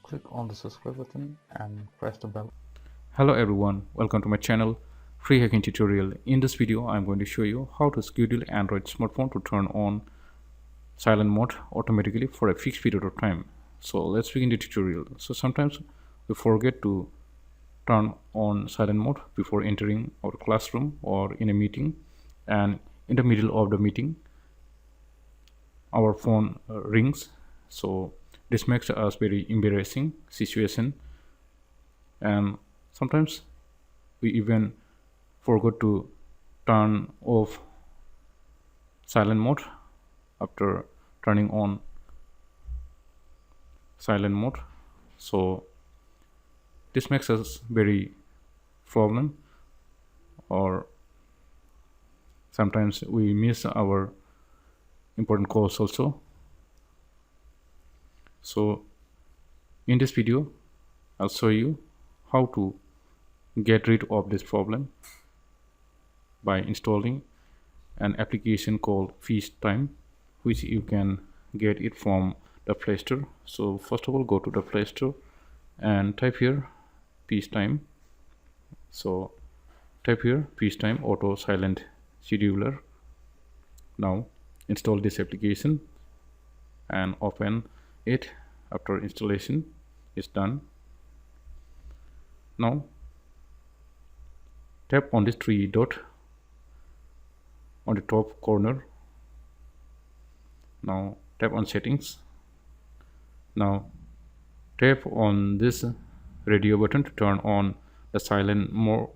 Click on the subscribe button and press the bell. Hello everyone, welcome to my channel Free Hacking Tutorial. In this video I'm going to show you how to schedule Android smartphone to turn on silent mode automatically for a fixed period of time. So let's begin the tutorial. So sometimes we forget to turn on silent mode before entering our classroom or in a meeting, and in the middle of the meeting our phone rings. So this makes us very embarrassing situation, and sometimes we even forgot to turn off silent mode after turning on silent mode. So this makes us very problem, or sometimes we miss our important calls also. So in this video I'll show you how to get rid of this problem by installing an application called FaceTime, which you can get it from the Play Store. So first of all, go to the Play Store and type here FaceTime. So type here FaceTime Auto Silent Scheduler. Now install this application and open it. After installation is done, now tap on this three dot on the top corner. Now tap on settings. Now tap on this radio button to turn on the silent mode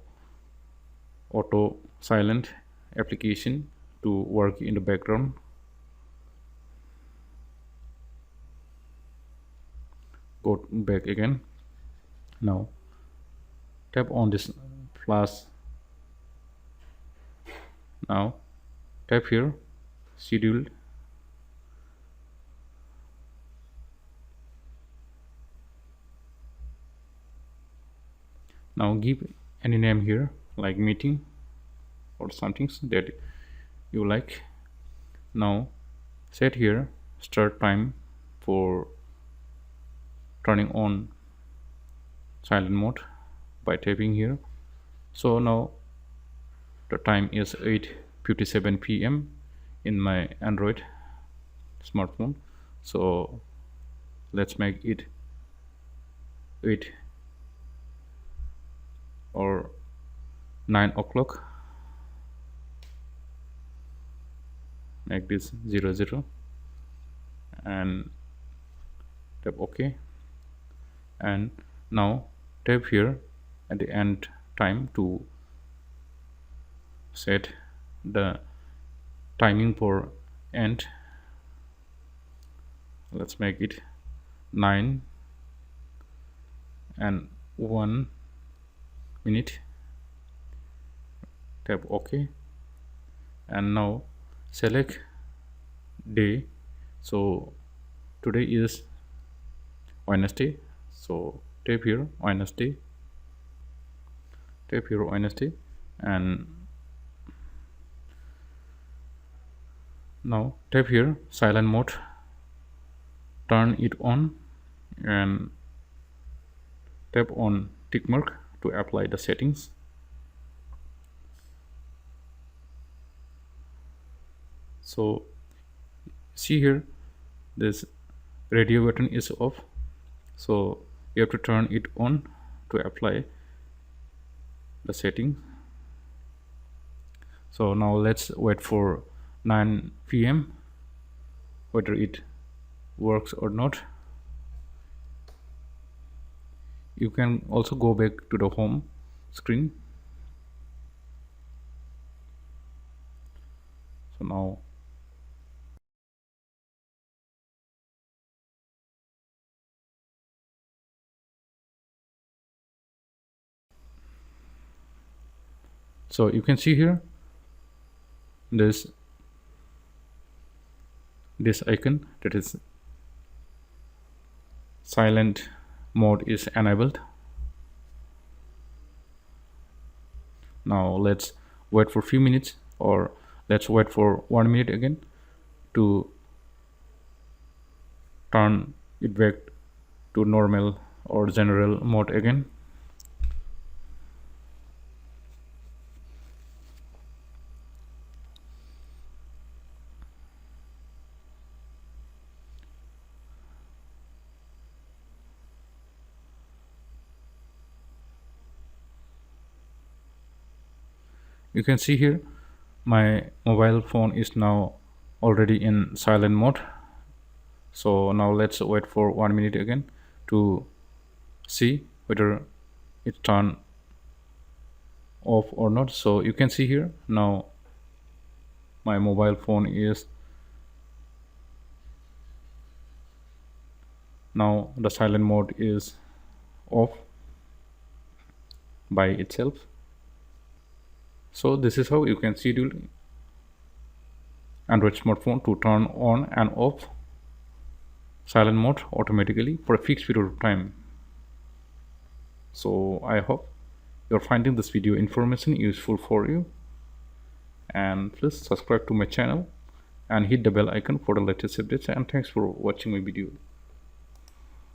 auto silent application to work in the background. Go back again. Now tap on this plus. Now tap here scheduled. Now give any name here like meeting or something that you like. Now set here start time for turning on silent mode by tapping here. So now the time is 8:57 p.m. in my Android smartphone. So let's make it 8 or 9 o'clock. Make this 00 and tap OK. And now tap here at the end time to set the timing for end. Let's make it 9 and 1 minute. Tap OK. And now select day. So today is Wednesday, so tap here Wednesday, tap here Wednesday, and now tap here silent mode, turn it on and tap on tick mark to apply the settings. So see here this radio button is off, so you have to turn it on to apply the setting. So now let's wait for 9 p.m. whether it works or not. You can also go back to the home screen. So now you can see here this icon, that is silent mode is enabled. Now let's wait for a few minutes, or let's wait for 1 minute again to turn it back to normal or general mode again. You can see here my mobile phone is now already in silent mode. So now let's wait for 1 minute again to see whether it turned off or not. So you can see here now my mobile phone is now the silent mode is off by itself. So this is how you can schedule Android smartphone to turn on and off silent mode automatically for a fixed period of time. So I hope you're finding this video information useful for you, and please subscribe to my channel and hit the bell icon for the latest updates, and thanks for watching my video.